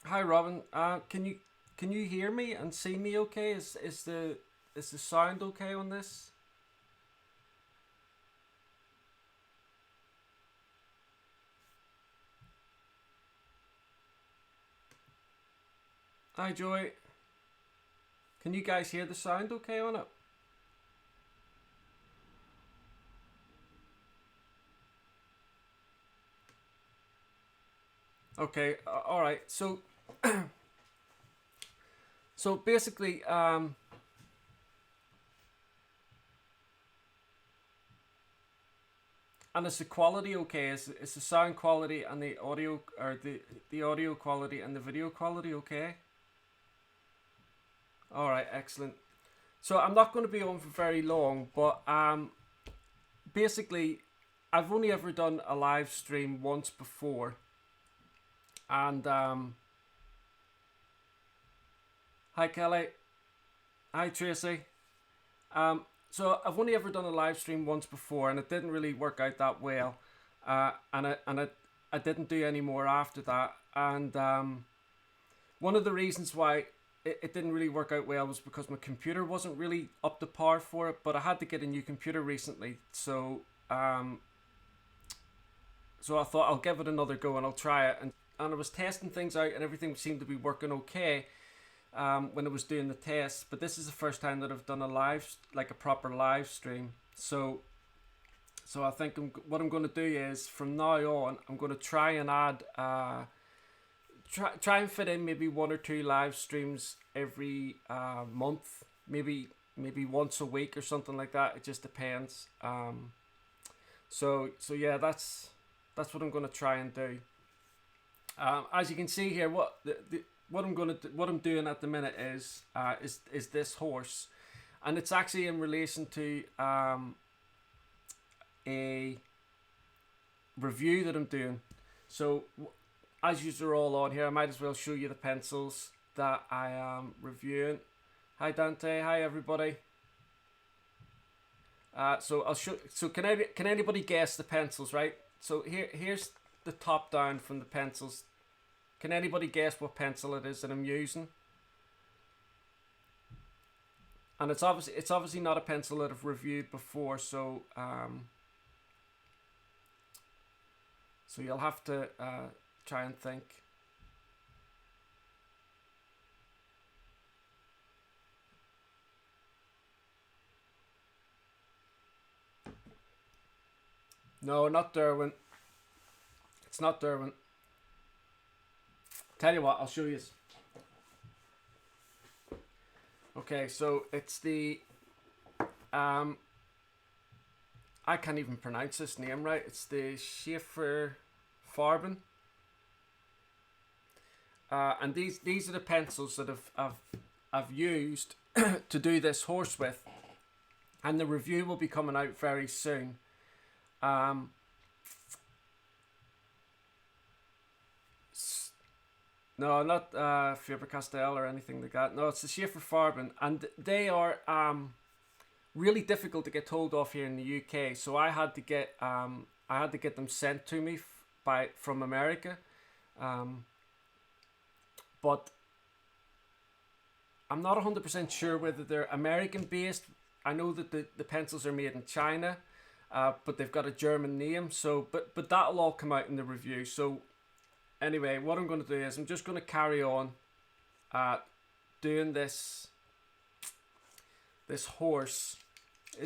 Hi, Robin. Can you hear me and see me? Okay, is the sound okay on this? Hi, Joy. Can you guys hear the sound okay on it? Okay. All right. So basically, and is the quality okay? Is the sound quality and the audio or the audio quality and the video quality okay? All right. Excellent. So I'm not going to be on for very long, but basically, I've only ever done a live stream once before, and hi Kelly, hi Tracy. So I've only ever done a live stream once before, and it didn't really work out that well, and I didn't do any more after that. And one of the reasons why it didn't really work out well was because my computer wasn't really up to par for it. But I had to get a new computer recently, so I thought I'll give it another go and I'll try it. And I was testing things out, and everything seemed to be working okay when I was doing the test. But this is the first time that I've done like a proper live stream. So I think what I'm going to do is from now on, I'm going to try and add, try and fit in maybe one or two live streams every month, maybe once a week or something like that. It just depends. So yeah, that's what I'm going to try and do. As you can see here, what I'm doing at the minute is this horse, and it's actually in relation to a review that I'm doing. So as you are all on here, I might as well show you the pencils that I am reviewing. Hi Dante, hi everybody. So I'll show. So can anybody guess the pencils? Right. So here's the top down from the pencils. Can anybody guess what pencil it is that I'm using? And it's obviously not a pencil that I've reviewed before, so you'll have to try and think. No, not Derwent. It's not Derwent. Tell you what, I'll show you. Okay, so it's the I can't even pronounce this name right. It's the Schaefer Farben. And these are the pencils that I've used to do this horse with, and the review will be coming out very soon. No, not Faber-Castell or anything like that. No, it's the Schaefer Farben, and they are really difficult to get hold of here in the UK. So I had to get them sent to me from America, but I'm not 100% sure whether they're American based. I know that the pencils are made in China, but they've got a German name. So, but that'll all come out in the review. So anyway, what I'm going to do is I'm just going to carry on doing this horse.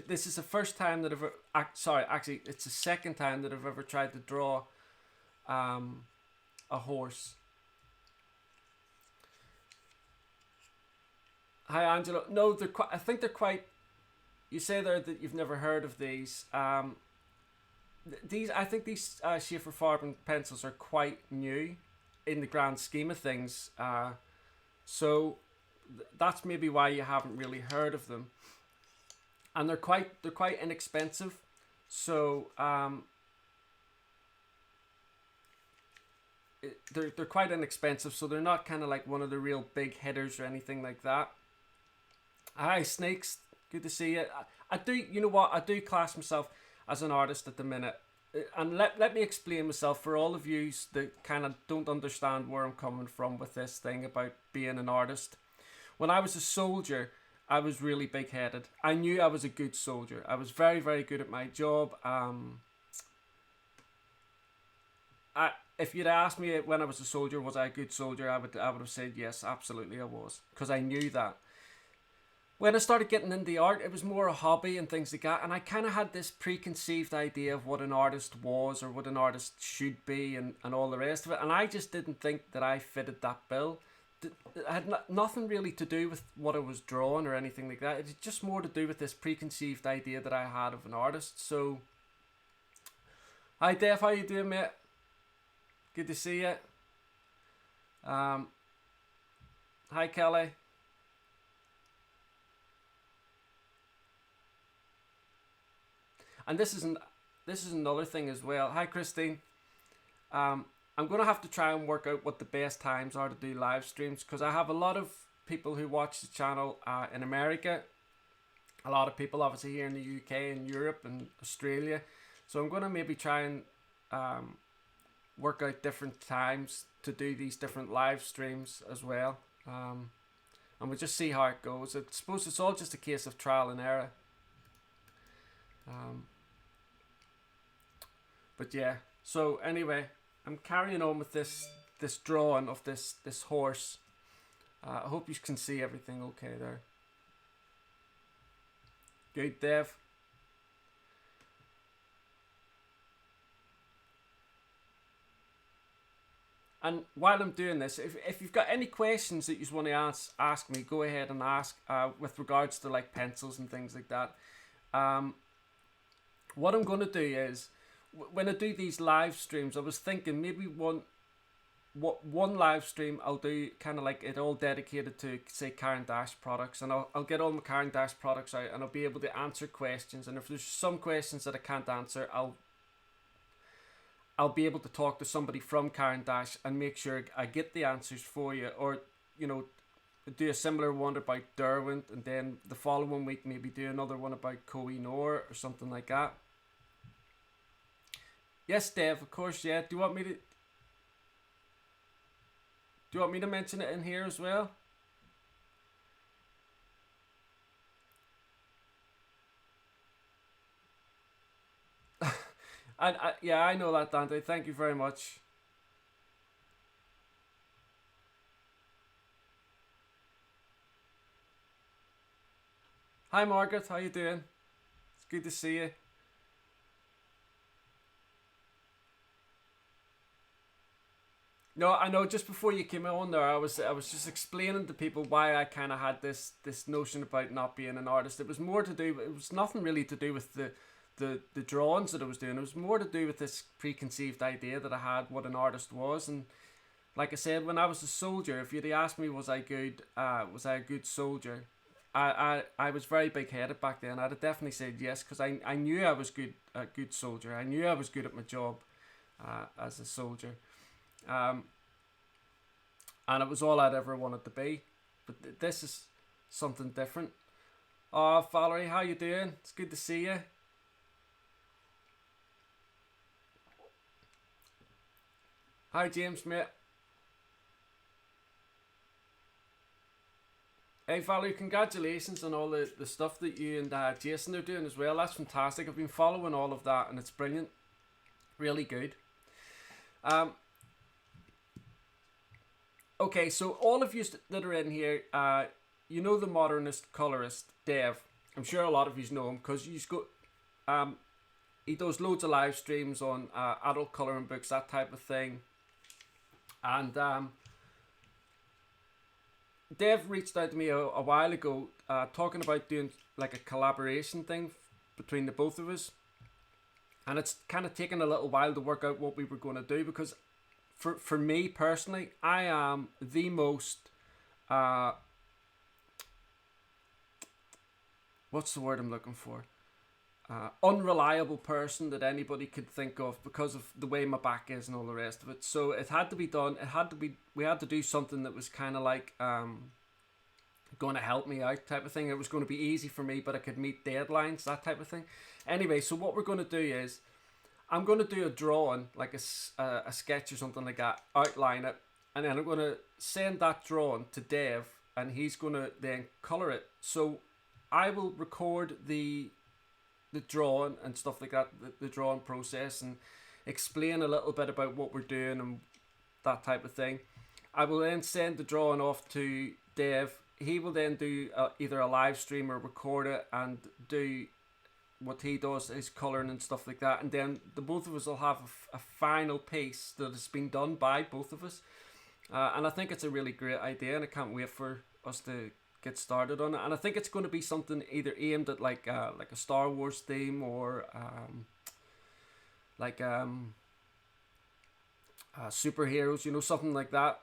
This is the first time that actually, it's the second time that I've ever tried to draw a horse. Hi, Angelo. No, they're quite. I think they're quite. You say there that you've never heard of these. These I think these Schaefer Farben pencils are quite new in the grand scheme of things. So that's maybe why you haven't really heard of them. And they're quite inexpensive. So they're quite inexpensive. So they're not kind of like one of the real big hitters or anything like that. Hi, Snakes. Good to see you. I do. You know what? I do class myself as an artist at the minute. And let me explain myself for all of you that kind of don't understand where I'm coming from with this thing about being an artist. When I was a soldier, I was really big headed. I knew I was a good soldier. I was very, very good at my job. If you'd asked me when I was a soldier, was I a good soldier, I would have said yes, absolutely I was, because I knew that. When I started getting into art, it was more a hobby and things like that, and I kind of had this preconceived idea of what an artist was or what an artist should be and all the rest of it, and I just didn't think that I fitted that bill. It had nothing really to do with what I was drawing or anything like that. It's just more to do with this preconceived idea that I had of an artist. So, hi Dave, how you doing, mate? Good to see you. Hi Kelly. And this is another thing as well. Hi Christine. I'm gonna have to try and work out what the best times are to do live streams, because I have a lot of people who watch the channel in America, a lot of people obviously here in the UK and Europe and Australia. So I'm gonna maybe try and work out different times to do these different live streams as well. And we'll just see how it goes. I suppose it's all just a case of trial and error. But yeah, so anyway, I'm carrying on with this drawing of this horse. I hope you can see everything okay there. Good, Dev. And while I'm doing this, if you've got any questions that you want to ask me, go ahead and ask with regards to like pencils and things like that. What I'm going to do is, when I do these live streams, I was thinking maybe one live stream I'll do kind of like it all dedicated to, say, Caran d'Ache products, and I'll get all my Caran d'Ache products out, and I'll be able to answer questions. And if there's some questions that I can't answer, I'll be able to talk to somebody from Caran d'Ache and make sure I get the answers for you, or do a similar one about Derwent, and then the following week maybe do another one about Koh-i-Noor or something like that. Yes, Dave, of course, yeah. Do you want me to mention it in here as well? Yeah, I know that, Dante. Thank you very much. Hi, Margaret. How you doing? It's good to see you. No, I know. Just before you came on there, I was just explaining to people why I kind of had this notion about not being an artist. It was more to do. It was nothing really to do with the drawings that I was doing. It was more to do with this preconceived idea that I had what an artist was. And like I said, when I was a soldier, if you'd asked me was I a good soldier, I was very big headed back then. I'd have definitely said yes, because I knew I was a good soldier. I knew I was good at my job as a soldier. Um, and it was all I'd ever wanted to be. But this is something different. Oh, Valerie, how you doing? It's good to see you. Hi, James, mate. Hey, Valerie, congratulations on all the stuff that you and Jason are doing as well. That's fantastic. I've been following all of that, and it's brilliant. Really good. Um, Okay, so all of you that are in here, you know the modernist colorist Dev. I'm sure a lot of you know him, because he does loads of live streams on adult coloring books, that type of thing. And Dave reached out to me a while ago, talking about doing like a collaboration thing between the both of us, and it's kind of taken a little while to work out what we were going to do, because for me personally, I am the most what's the word I'm looking for? Unreliable person that anybody could think of, because of the way my back is and all the rest of it. So it had to be done. We had to do something that was kind of like going to help me out type of thing. It was going to be easy for me, but I could meet deadlines, that type of thing. Anyway, so what we're going to do is I'm going to do a drawing, like a sketch or something like that, outline it, and then I'm going to send that drawing to Dave, and he's going to then color it. So I will record the drawing and stuff like that, the drawing process, and explain a little bit about what we're doing and that type of thing. I will then send the drawing off to Dave. He will then do either a live stream or record it and do what he does, his colouring and stuff like that, and then the both of us will have a final piece that has been done by both of us, and I think it's a really great idea, and I can't wait for us to get started on it. And I think it's going to be something either aimed at like a Star Wars theme, or superheroes, you know, something like that.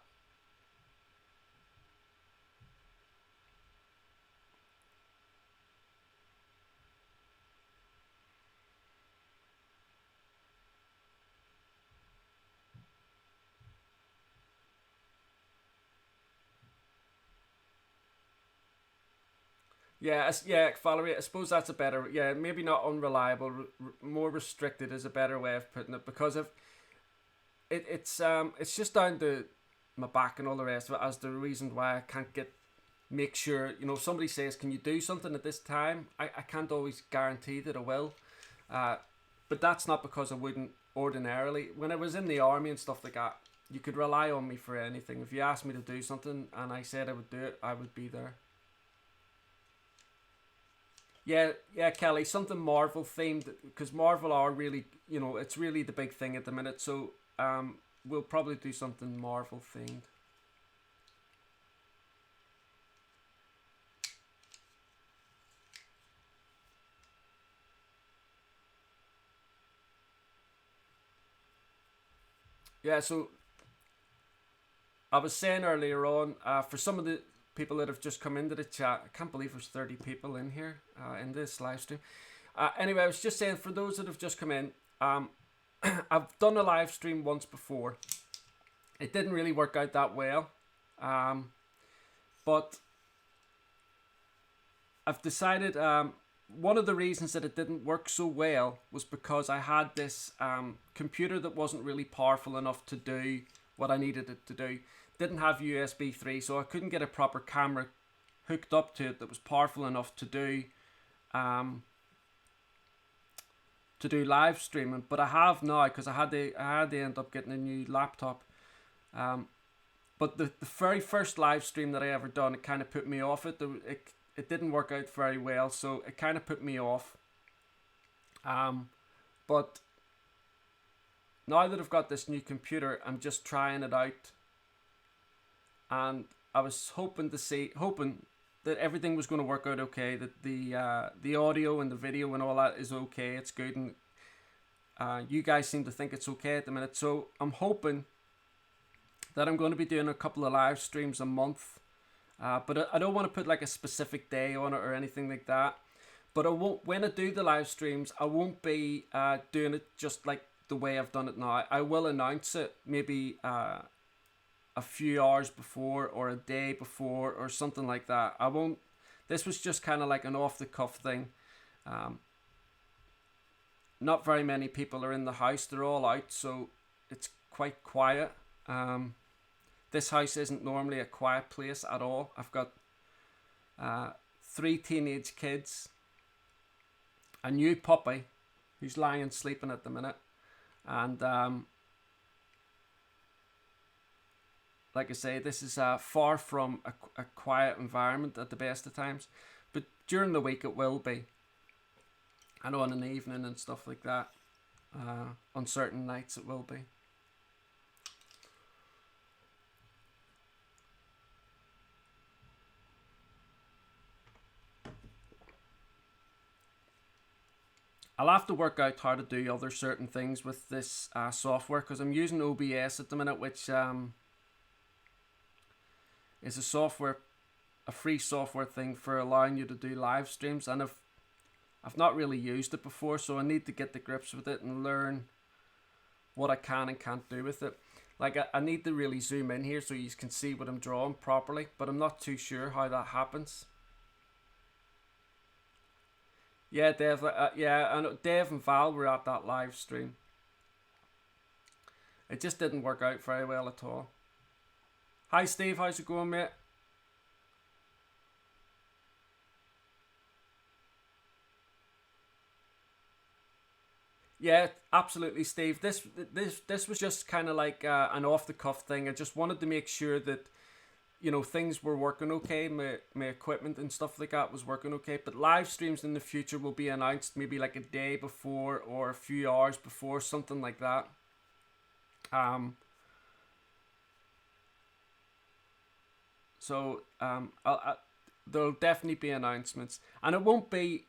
Yeah, yeah, Valerie. I suppose that's a better. Yeah, maybe not unreliable. More restricted is a better way of putting it, because of it's just down to my back and all the rest of it as the reason why I can't make sure, you know, if somebody says, can you do something at this time, I can't always guarantee that I will, but that's not because I wouldn't ordinarily. When I was in the army and stuff like that, you could rely on me for anything. If you asked me to do something and I said I would do it, I would be there. Yeah, Kelly, something Marvel themed, because Marvel are really, you know, it's really the big thing at the minute. So we'll probably do something Marvel themed. Yeah, so I was saying earlier on, for some of the people that have just come into the chat, I can't believe there's 30 people in here in this live stream. Anyway, I was just saying, for those that have just come in, I've done a live stream once before. It didn't really work out that well, but I've decided one of the reasons that it didn't work so well was because I had this computer that wasn't really powerful enough to do what I needed it to do. Didn't have USB 3, so I couldn't get a proper camera hooked up to it that was powerful enough to do live streaming. But I have now, because I had to end up getting a new laptop. But the very first live stream that I ever done, it kind of put me off it. It didn't work out very well, so it kind of put me off. But now that I've got this new computer, I'm just trying it out, and I was hoping that everything was going to work out okay, that the audio and the video and all that is okay, it's good, and you guys seem to think it's okay at the minute. So I'm hoping that I'm going to be doing a couple of live streams a month, but I don't want to put like a specific day on it or anything like that. But I won't, when I do the live streams, I won't be doing it just like the way I've done it now. I will announce it maybe a few hours before, or a day before, or something like that. I won't. This was just kind of like an off the cuff thing. Not very many people are in the house. They're all out, so it's quite quiet. This house isn't normally a quiet place at all. I've got 3 teenage kids, a new puppy who's lying sleeping at the minute, and like I say, this is far from a quiet environment at the best of times, but during the week it will be, and on an evening and stuff like that. On certain nights it will be. I'll have to work out how to do other certain things with this software, because I'm using OBS at the minute, which is a free software thing for allowing you to do live streams, and I've not really used it before, so I need to get the grips with it and learn what I can and can't do with it. Like I need to really zoom in here so you can see what I'm drawing properly, but I'm not too sure how that happens. Yeah, Dev. Yeah, I know Dev and Val were at that live stream. It just didn't work out very well at all. Hi, Steve. How's it going, mate? Yeah, absolutely, Steve. This was just kind of like an off the cuff thing. I just wanted to make sure that things were working okay. My equipment and stuff like that was working okay. But live streams in the future will be announced maybe like a day before or a few hours before, something like that. So there'll definitely be announcements, and it won't be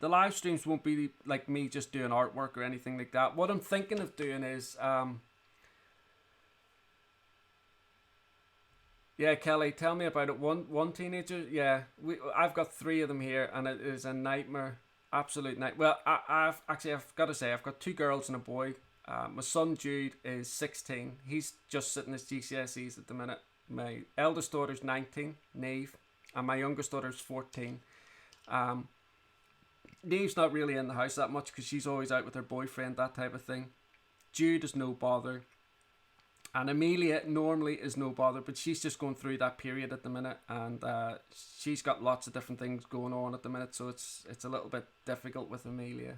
the live streams won't be like me just doing artwork or anything like that. What I'm thinking of doing is yeah, Kelly, tell me about it. One teenager. Yeah, I've got three of them here, and it is a nightmare, absolute night. Well, I've got to say I've got two girls and a boy. My son Jude is 16. He's just sitting his GCSEs at the minute. My eldest daughter's 19, Neve, and my youngest daughter's 14. Neve's not really in the house that much because she's always out with her boyfriend, that type of thing. Jude is no bother. And Amelia normally is no bother, but she's just going through that period at the minute, and she's got lots of different things going on at the minute, so it's a little bit difficult with Amelia.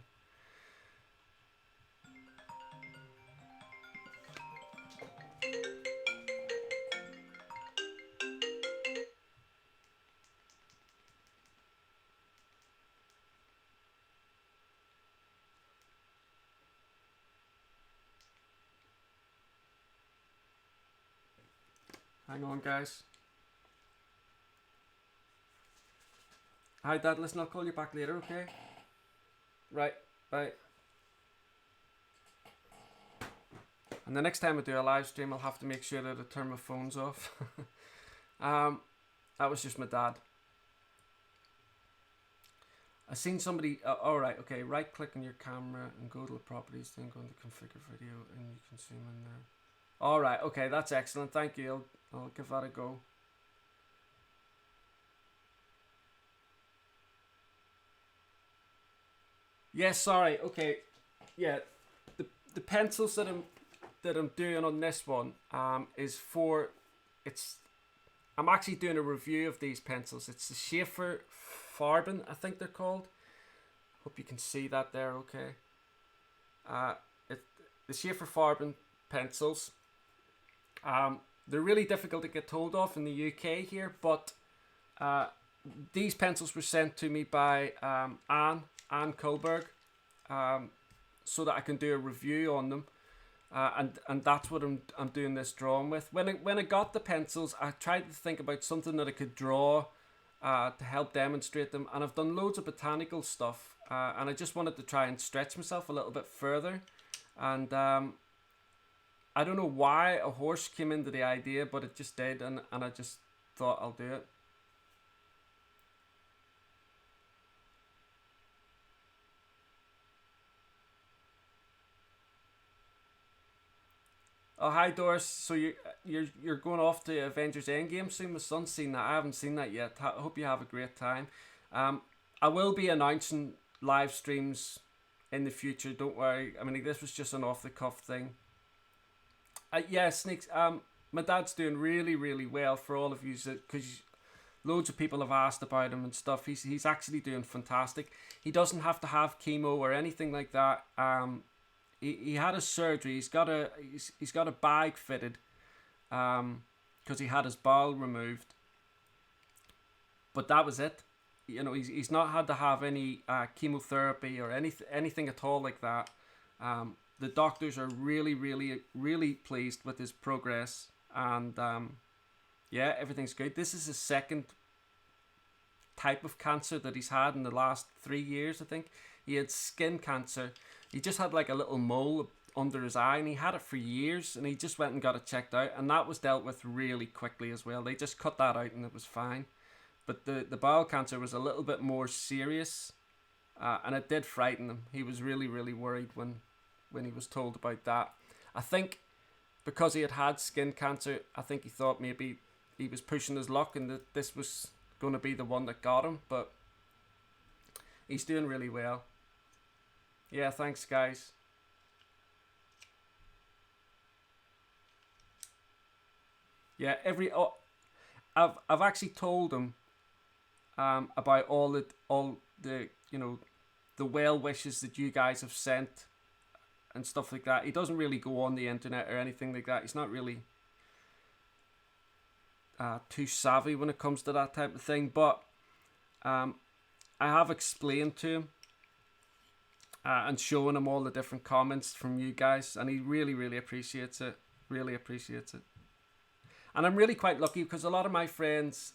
Hang on, guys. Hi, Dad. Listen, I'll call you back later, okay? Right. Bye. And the next time I do a live stream, I'll have to make sure that I turn my phones off. That was just my dad. I seen somebody. All right. Okay. Right click on your camera and go to the properties. Then go into configure video, and you can zoom in there. All right. Okay. That's excellent. Thank you. I'll give that a go. Yes. Sorry. Okay. Yeah. The pencils that I'm doing on this one is for it's. I'm actually doing a review of these pencils. It's the Schaefer Farben, I think they're called. Hope you can see that there. Okay. The Schaefer Farben pencils. They're really difficult to get hold of in the UK here, but these pencils were sent to me by Anne Kohlberg, so that I can do a review on them, and that's what I'm doing this drawing with. When I got the pencils, I tried to think about something that I could draw to help demonstrate them, and I've done loads of botanical stuff, and I just wanted to try and stretch myself a little bit further, and I don't know why a horse came into the idea, but it just did, and I just thought I'll do it. Oh, hi Doris. So you're going off to Avengers Endgame soon? My son's seen that. I haven't seen that yet. I hope you have a great time. I will be announcing live streams in the future. Don't worry. I mean, this was just an off the cuff thing. Yeah, Sneaks. My dad's doing really, really well for all of you, because loads of people have asked about him and stuff. He's actually doing fantastic. He doesn't have to have chemo or anything like that. He had a surgery. He's got a bag fitted, because he had his bowel removed. But that was it. He's not had to have any chemotherapy or anything at all like that. The doctors are really, really, really pleased with his progress, and yeah, everything's good. This is his second type of cancer that he's had in the last 3 years, I think. He had skin cancer. He just had like a little mole under his eye, and he had it for years, and he just went and got it checked out, and that was dealt with really quickly as well. They just cut that out and it was fine. But the bowel cancer was a little bit more serious, and it did frighten him. He was really, really worried when he was told about that. I think because he had had skin cancer, I think he thought maybe he was pushing his luck and that this was going to be the one that got him, but he's doing really well. Yeah, thanks guys. Yeah, I've actually told him about all the the well wishes that you guys have sent and stuff like that. He doesn't really go on the internet or anything like that. He's not really too savvy when it comes to that type of thing. But I have explained to him and showing him all the different comments from you guys, and he really, really appreciates it. Really appreciates it. And I'm really quite lucky because a lot of my friends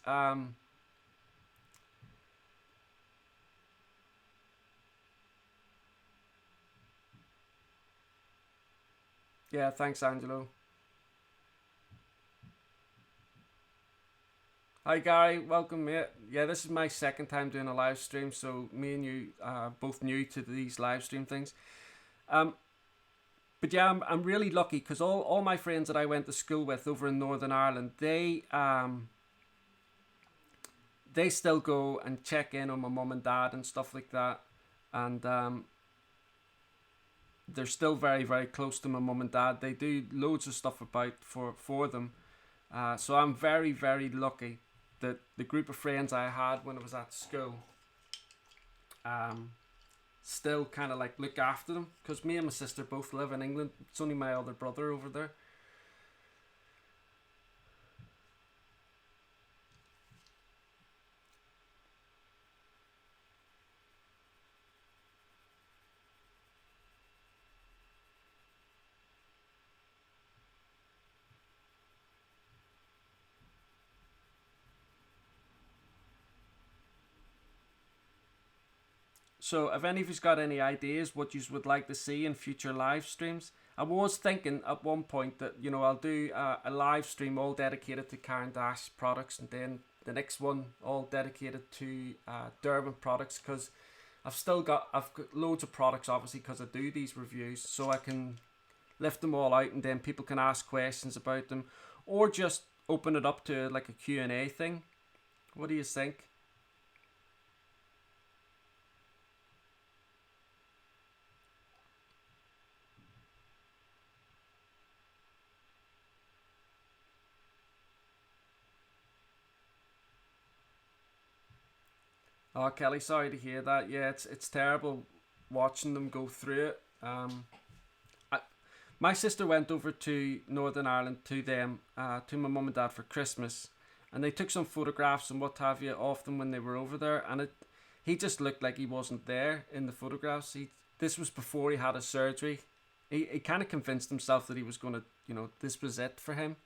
yeah, thanks Angelo. Hi Gary, welcome mate. Yeah, this is my second time doing a live stream, so me and you are both new to these live stream things. But yeah, I'm really lucky because all my friends that I went to school with over in Northern Ireland, they still go and check in on my mum and dad and stuff like that, and they're still very, very close to my mum and dad. They do loads of stuff about for them, so I'm very, very lucky that the group of friends I had when I was at school still kind of like look after them, because me and my sister both live in England. It's only my other brother over there. So if any of you's got any ideas what you would like to see in future live streams, I was thinking at one point that I'll do a live stream all dedicated to Caran d'Ache products, and then the next one all dedicated to Derwent products, because I've got loads of products obviously because I do these reviews, so I can lift them all out and then people can ask questions about them, or just open it up to like a Q&A thing. What do you think? Oh, Kelly, sorry to hear that. Yeah, it's terrible watching them go through it. I, my sister went over to Northern Ireland to them, to my mum and dad for Christmas, and they took some photographs and what have you of them when they were over there, and he just looked like he wasn't there in the photographs. This was before he had his surgery. He kind of convinced himself that he was going to, this was it for him.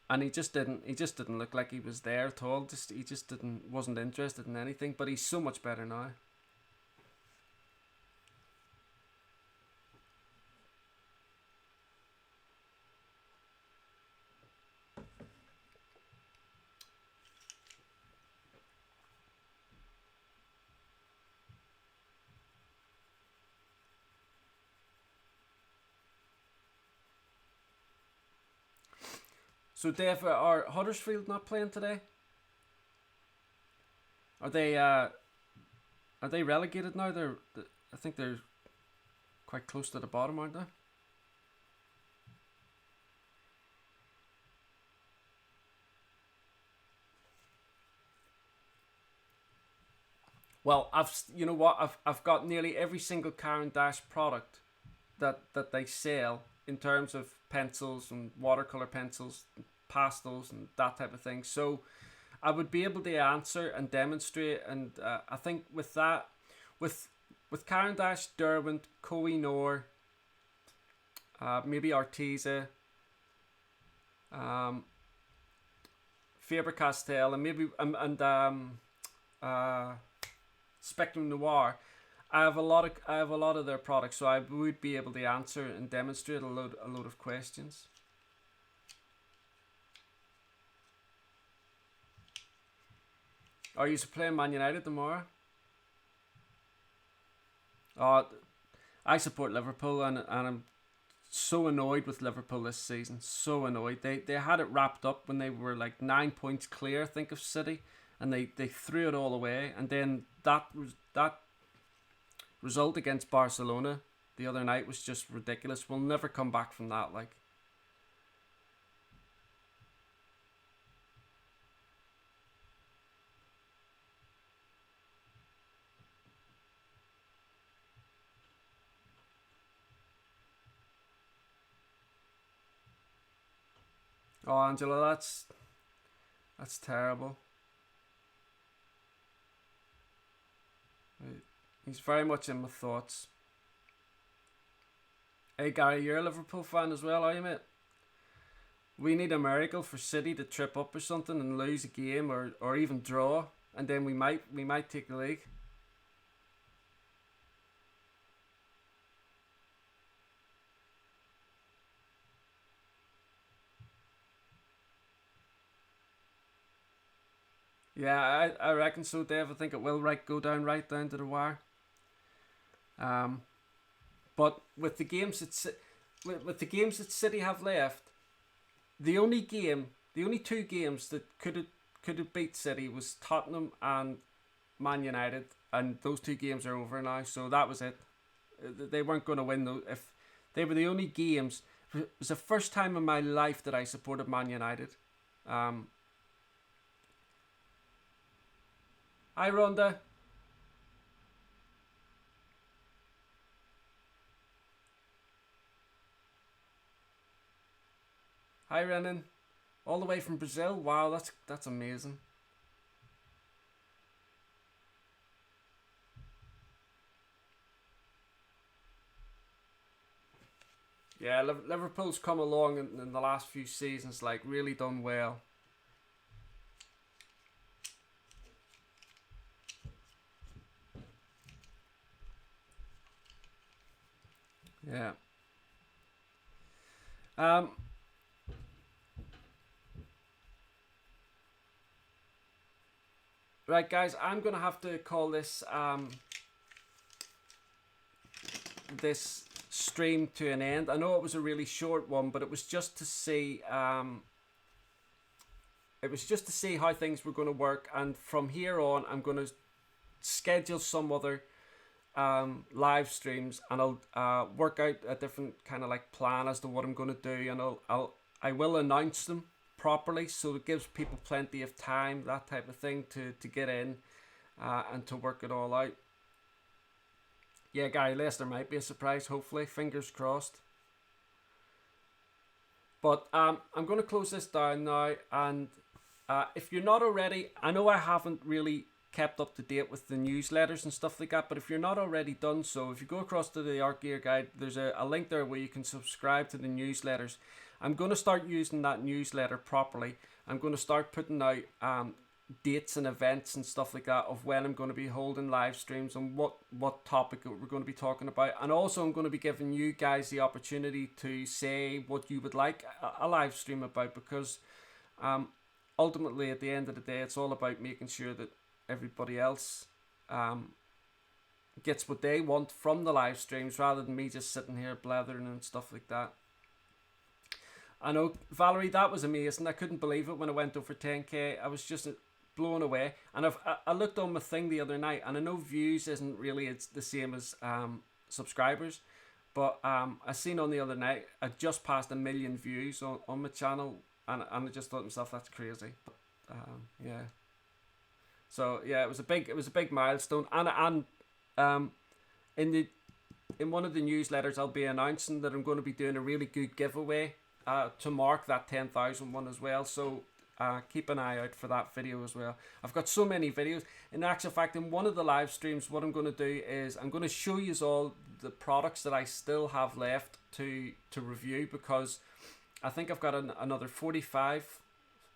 And he just didn't look like he was there at all. He just wasn't interested in anything. But he's so much better now. So Dave, are Huddersfield not playing today? Are they relegated now? I think they're quite close to the bottom, aren't they? Well, I've got nearly every single Caran d'Ache product that they sell in terms of pencils and watercolor pencils, pastels and that type of thing. So I would be able to answer and demonstrate, and I think with that, with Caran d'Ache, Derwent, Koh-i-Noor, maybe Arteza, Faber-Castell, and maybe uh, Spectrum Noir. I have a lot of their products, so I would be able to answer and demonstrate a load of questions. Are you playing Man United tomorrow? I support Liverpool, and I'm so annoyed with Liverpool this season. So annoyed. They had it wrapped up when they were like 9 points clear, I think, of City, and they threw it all away. And then that result against Barcelona the other night was just ridiculous. We'll never come back from that. Like, oh, Angela, that's terrible. He's very much in my thoughts. Hey Gary, you're a Liverpool fan as well, are you, mate? We need a miracle for City to trip up or something and lose a game, or even draw, and then we might take the league. Yeah, I reckon so, Dave. I think it will go down right down to the wire. Um, but with the games with the games that City have left, the only two games that could have beat City was Tottenham and Man United, and those two games are over now. So that was it. They weren't going to win though. If they were the only games, it was the first time in my life that I supported Man United. Um, Hi Rhonda. Hi Renan. All the way from Brazil. Wow, that's amazing. Yeah, Liverpool's come along in the last few seasons, like really done well. Yeah. Um. Right, guys, I'm gonna have to call this stream to an end. I know it was a really short one, but it was just to see how things were going to work, and from here on, I'm going to schedule some other live streams, and I'll work out a different kind of like plan as to what I'm going to do, and I will announce them properly so it gives people plenty of time, that type of thing, to get in and to work it all out. Yeah, Gary, Leicester might be a surprise, hopefully, fingers crossed. But I'm going to close this down now, and if you're not already, I know I haven't really kept up to date with the newsletters and stuff like that, but if you're not already done so, if you go across to the Art Gear Guide, there's a link there where you can subscribe to the newsletters. I'm going to start using that newsletter properly. I'm going to start putting out dates and events and stuff like that of when I'm going to be holding live streams and what topic we're going to be talking about, and also I'm going to be giving you guys the opportunity to say what you would like a live stream about, because ultimately at the end of the day it's all about making sure that everybody else gets what they want from the live streams, rather than me just sitting here blathering and stuff like that. I know, Valerie, that was amazing. I couldn't believe it when I went over 10k. I was just blown away. And I looked on my thing the other night, and I know views isn't really it's the same as subscribers, but I seen on the other night I just passed 1 million views on my channel, and I just thought to myself, that's crazy. But yeah. So yeah, it was a big milestone, and in one of the newsletters I'll be announcing that I'm going to be doing a really good giveaway to mark that 10,000 one as well. So keep an eye out for that video as well. I've got so many videos. In actual fact, in one of the live streams, what I'm going to do is I'm going to show you all the products that I still have left to review, because I think I've got another 45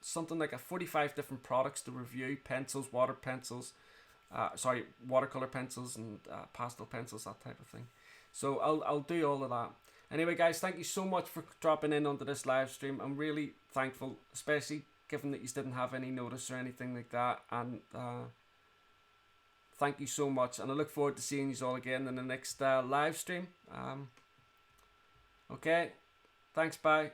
something like a 45 different products to review: pencils, watercolor pencils, and pastel pencils, that type of thing. So I'll do all of that. Anyway, guys, thank you so much for dropping in onto this live stream. I'm really thankful, especially given that you didn't have any notice or anything like that. And thank you so much. And I look forward to seeing you all again in the next live stream. Okay, thanks, bye.